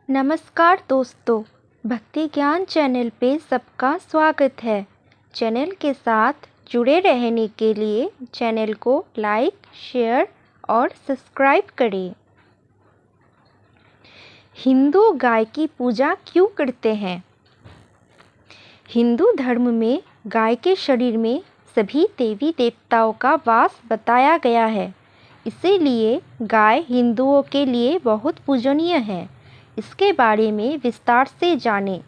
नमस्कार दोस्तों, भक्ति ज्ञान चैनल पे सबका स्वागत है। चैनल के साथ जुड़े रहने के लिए चैनल को लाइक, शेयर और सब्सक्राइब करें। हिंदू गाय की पूजा क्यों करते हैं? हिंदू धर्म में गाय के शरीर में सभी देवी देवताओं का वास बताया गया है। इसीलिए गाय हिंदुओं के लिए बहुत पूजनीय है। इसके बारे में विस्तार से जानें।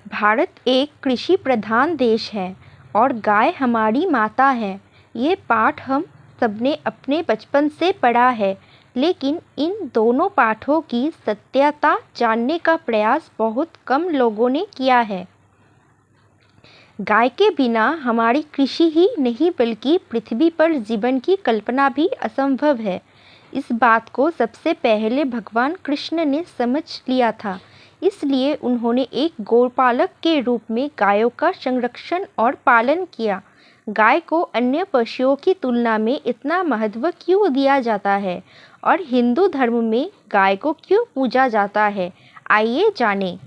भारत एक कृषि प्रधान देश है और गाय हमारी माता है। ये पाठ हम सबने अपने बचपन से पढ़ा है, लेकिन इन दोनों पाठों की सत्यता जानने का प्रयास बहुत कम लोगों ने किया है। गाय के बिना हमारी कृषि ही नहीं बल्कि पृथ्वी पर जीवन की कल्पना भी असंभव है। इस बात को सबसे पहले भगवान कृष्ण ने समझ लिया था, इसलिए उन्होंने एक गौपालक के रूप में गायों का संरक्षण और पालन किया। गाय को अन्य पशुओं की तुलना में इतना महत्व क्यों दिया जाता है और हिंदू धर्म में गाय को क्यों पूजा जाता है, आइए जानें।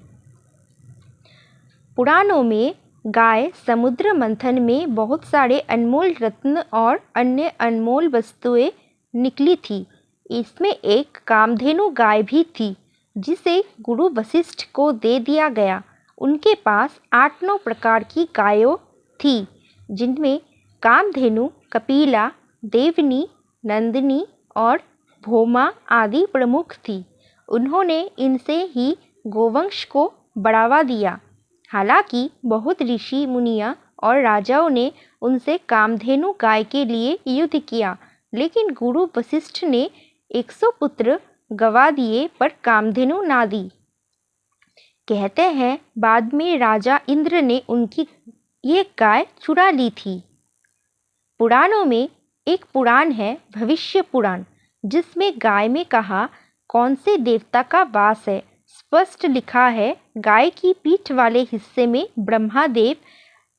पुराणों में गाय समुद्र मंथन में बहुत सारे अनमोल रत्न और अन्य अनमोल वस्तुएं निकली थी। इसमें एक कामधेनु गाय भी थी, जिसे गुरु वशिष्ठ को दे दिया गया। उनके पास 8-9 प्रकार की गायों थी, जिनमें कामधेनु, कपिला, देवनी, नंदिनी और भौमा आदि प्रमुख थी। उन्होंने इनसे ही गोवंश को बढ़ावा दिया। हालांकि बहुत ऋषि मुनियाँ और राजाओं ने उनसे कामधेनु गाय के लिए युद्ध किया, लेकिन गुरु वशिष्ठ ने 100 पुत्र गवा दिए पर कामधेनु ना दी। कहते हैं बाद में राजा इंद्र ने उनकी ये गाय चुरा ली थी। पुराणों में एक पुराण है भविष्य पुराण, जिसमें गाय में कहा कौन से देवता का वास है। स्पष्ट लिखा है गाय की पीठ वाले हिस्से में ब्रह्मादेव,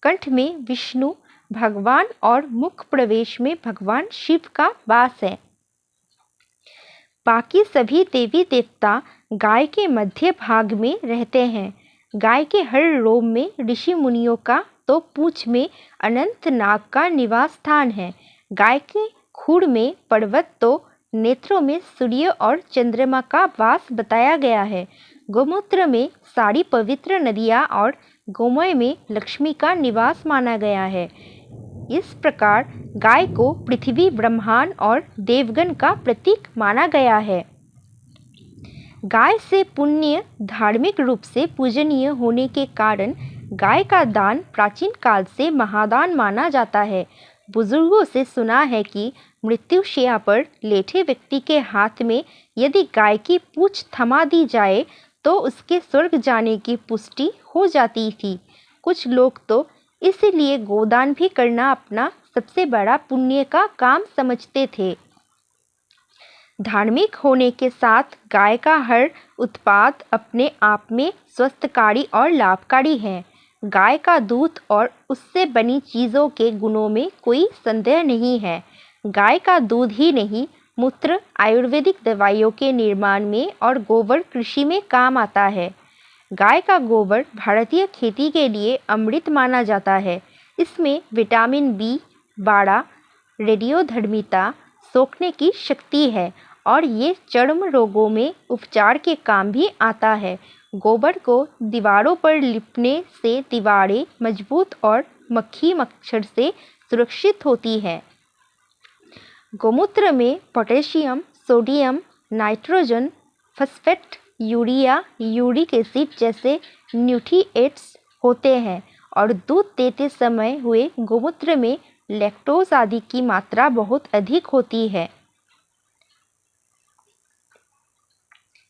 कंठ में विष्णु भगवान और मुख प्रवेश में भगवान शिव का वास है। बाकी सभी देवी देवता गाय के मध्य भाग में रहते हैं। गाय के हर रोम में ऋषि मुनियों का तो पूंछ में अनंत नाग का निवास स्थान है। गाय के खुर में पर्वत तो नेत्रों में सूर्य और चंद्रमा का वास बताया गया है। गोमूत्र में सारी पवित्र नदियाँ और गोमय में लक्ष्मी का निवास माना गया है। इस प्रकार गाय को पृथ्वी, ब्रह्मांड और देवगण का प्रतीक माना गया है। गाय से पुण्य धार्मिक रूप से पूजनीय होने के कारण गाय का दान प्राचीन काल से महादान माना जाता है। बुजुर्गों से सुना है कि मृत्युशैया पर लेटे व्यक्ति के हाथ में यदि गाय की पूंछ थमा दी जाए तो उसके स्वर्ग जाने की पुष्टि हो जाती थी। कुछ लोग तो इसलिए गोदान भी करना अपना सबसे बड़ा पुण्य का काम समझते थे। धार्मिक होने के साथ गाय का हर उत्पाद अपने आप में स्वस्थकारी और लाभकारी है। गाय का दूध और उससे बनी चीज़ों के गुणों में कोई संदेह नहीं है। गाय का दूध ही नहीं, मूत्र आयुर्वेदिक दवाइयों के निर्माण में और गोबर कृषि में काम आता है। गाय का गोबर भारतीय खेती के लिए अमृत माना जाता है। इसमें विटामिन B12, रेडियोधर्मिता, सोखने की शक्ति है और ये चर्म रोगों में उपचार के काम भी आता है। गोबर को दीवारों पर लिपने से दीवारें मजबूत और मक्खी मच्छर से सुरक्षित होती है। गोमूत्र में potassium, sodium, nitrogen, phosphate, urea, uric acid जैसे न्यूट्रिएंट्स होते हैं और दूध देते समय हुए गोमूत्र में लैक्टोज आदि की मात्रा बहुत अधिक होती है।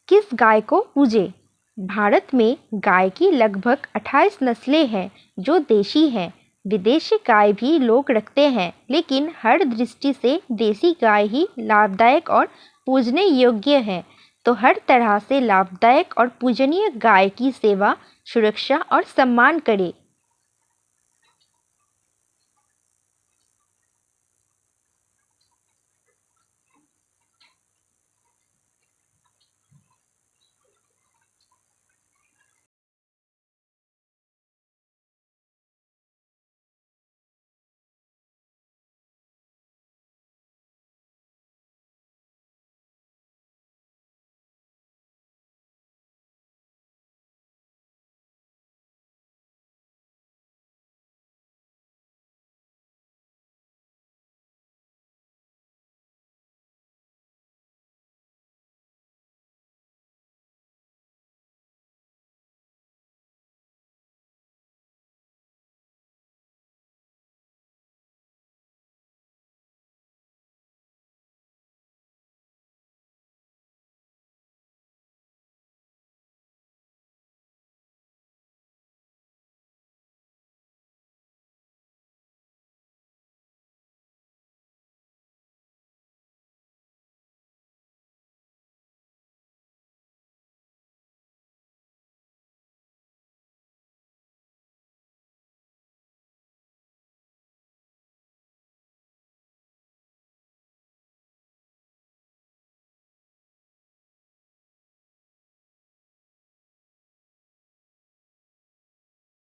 किस गाय को पूजे? भारत में गाय की लगभग 28 नस्लें हैं जो देशी हैं। विदेशी गाय भी लोग रखते हैं, लेकिन हर दृष्टि से देसी गाय ही लाभदायक और पूजने योग्य है। तो हर तरह से लाभदायक और पूजनीय गाय की सेवा, सुरक्षा और सम्मान करें।